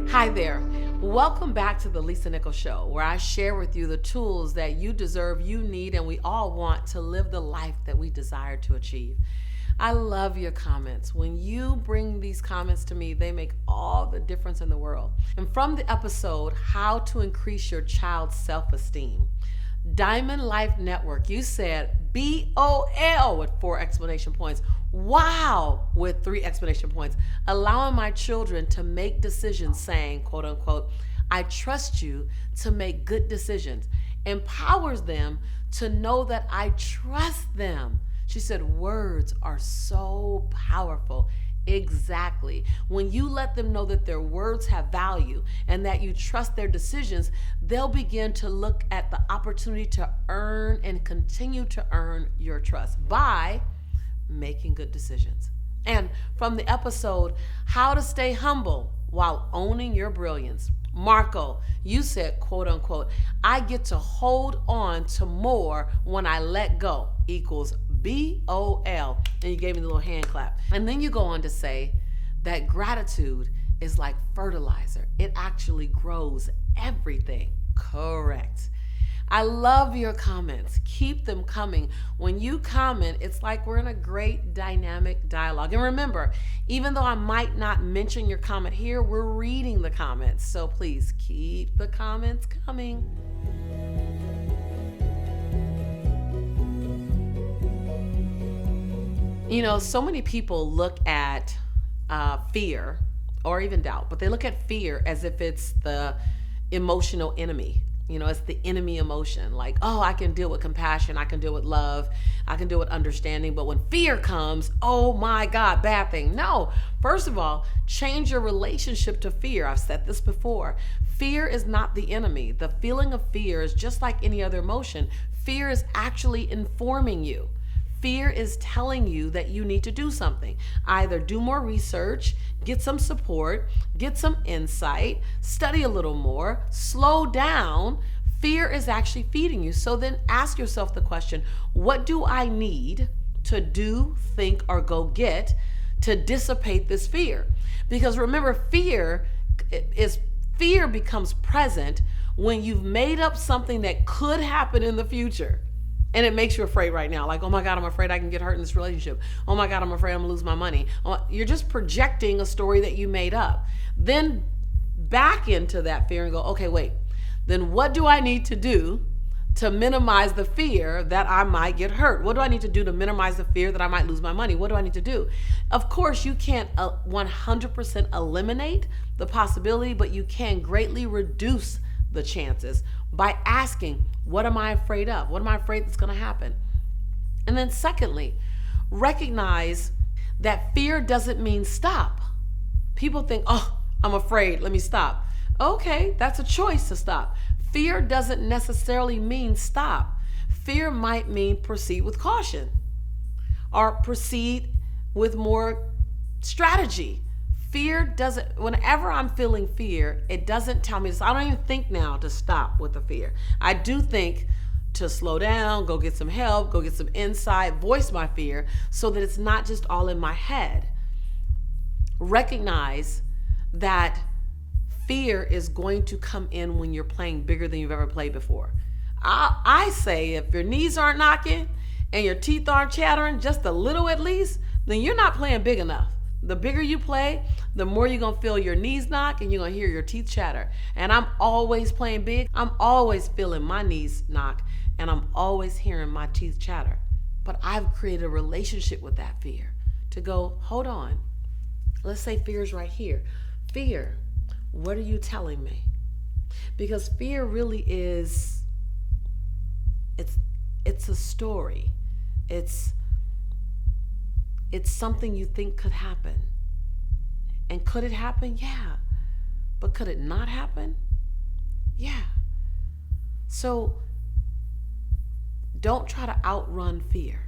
Hi there. Welcome back to the Lisa Nichols Show, where I share with you the tools that you deserve, you need, and we all want to live the life that we desire to achieve. I love your comments. When you bring these comments to me, they make all the difference in the world. And from the episode, How to Increase Your Child's Self-Esteem, Diamond Life Network, you said BOL with 4 exclamation points. Wow, with 3 exclamation points. Allowing my children to make decisions, saying, quote unquote, I trust you to make good decisions. Empowers them to know that I trust them. She said, words are so powerful. Exactly. When you let them know that their words have value and that you trust their decisions, they'll begin to look at the opportunity to earn and continue to earn your trust by making good decisions. And from the episode, How to Stay Humble While Owning Your Brilliance, Marco, you said, quote unquote, I get to hold on to more when I let go, equals BOL. And you gave me the little hand clap. And then you go on to say that gratitude is like fertilizer. It actually grows everything. Correct. I love your comments. Keep them coming. When you comment, it's like we're in a great dynamic dialogue. And remember, even though I might not mention your comment here, we're reading the comments. So please keep the comments coming. You know, so many people look at fear or even doubt, but they look at fear as if it's the emotional enemy. You know, it's the enemy emotion. Like, oh, I can deal with compassion. I can deal with love. I can deal with understanding. But when fear comes, oh my God, bad thing. No, first of all, change your relationship to fear. I've said this before. Fear is not the enemy. The feeling of fear is just like any other emotion. Fear is actually informing you. Fear is telling you that you need to do something. Either do more research, get some support, get some insight, study a little more, slow down. Fear is actually feeding you. So then ask yourself the question, what do I need to do, think, or go get to dissipate this fear? Because remember, fear becomes present when you've made up something that could happen in the future. And it makes you afraid right now. Like, oh my God, I'm afraid I can get hurt in this relationship. Oh my God, I'm afraid I'm gonna lose my money. You're just projecting a story that you made up. Then back into that fear and go, okay, wait. Then what do I need to do to minimize the fear that I might get hurt? What do I need to do to minimize the fear that I might lose my money? What do I need to do? Of course, you can't 100% eliminate the possibility, but you can greatly reduce the chances by asking, what am I afraid of? What am I afraid that's going to happen? And then secondly, recognize that fear doesn't mean stop. People think, oh, I'm afraid, let me stop. Okay, that's a choice to stop. Fear doesn't necessarily mean stop. Fear might mean proceed with caution or proceed with more strategy. Fear doesn't, whenever I'm feeling fear, it doesn't tell me this. I don't even think now to stop with the fear. I do think to slow down, go get some help, go get some insight, voice my fear so that it's not just all in my head. Recognize that fear is going to come in when you're playing bigger than you've ever played before. I say if your knees aren't knocking and your teeth aren't chattering just a little at least, then you're not playing big enough. The bigger you play, the more you're going to feel your knees knock and you're going to hear your teeth chatter. And I'm always playing big. I'm always feeling my knees knock and I'm always hearing my teeth chatter. But I've created a relationship with that fear to go, hold on. Let's say fear is right here. Fear, what are you telling me? Because fear really is, it's a story. It's something you think could happen. And could it happen? Yeah. But could it not happen? Yeah. So don't try to outrun fear.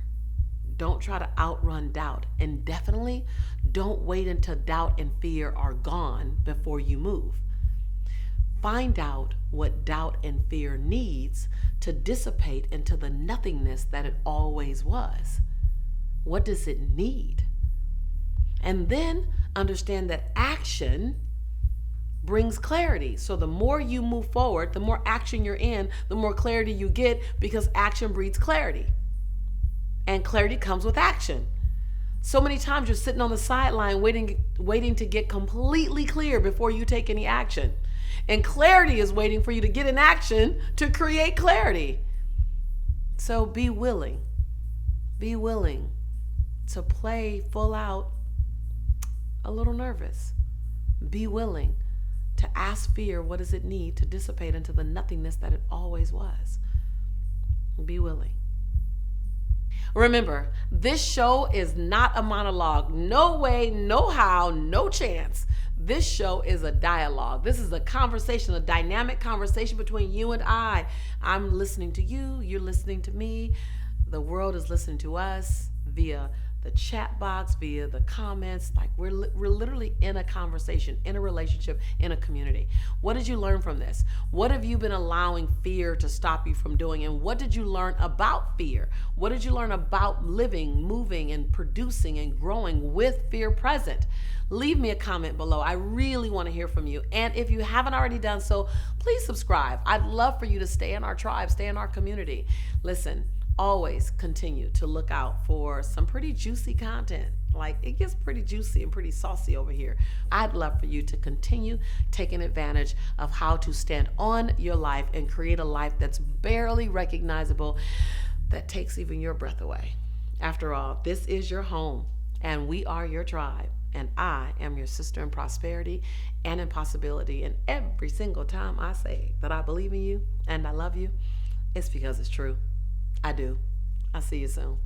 Don't try to outrun doubt. And definitely don't wait until doubt and fear are gone before you move. Find out what doubt and fear needs to dissipate into the nothingness that it always was. What does it need? And then understand that action brings clarity. So the more you move forward, the more action you're in, the more clarity you get, because action breeds clarity. And clarity comes with action. So many times you're sitting on the sideline waiting to get completely clear before you take any action. And clarity is waiting for you to get in action to create clarity. So be willing. Be willing to play full out a little nervous. Be willing to ask fear, what does it need to dissipate into the nothingness that it always was? Be willing. Remember, this show is not a monologue. No way, no how, no chance. This show is a dialogue. This is a conversation, a dynamic conversation between you and I. I'm listening to you, you're listening to me. The world is listening to us via the chat box, via the comments. Like we're literally in a conversation, in a relationship, in a community. What did you learn from this? What have you been allowing fear to stop you from doing? And what did you learn about fear? What did you learn about living, moving, and producing and growing with fear present? Leave me a comment below. I really want to hear from you. And if you haven't already done so, please subscribe. I'd love for you to stay in our tribe, stay in our community. Listen, always continue to look out for some pretty juicy content. Like, it gets pretty juicy and pretty saucy over here. I'd love for you to continue taking advantage of how to stand on your life and create a life that's barely recognizable, that takes even your breath away. After all, this is your home and we are your tribe. And I am your sister in prosperity and in possibility. And every single time I say that I believe in you and I love you, it's because it's true. I do. I'll see you soon.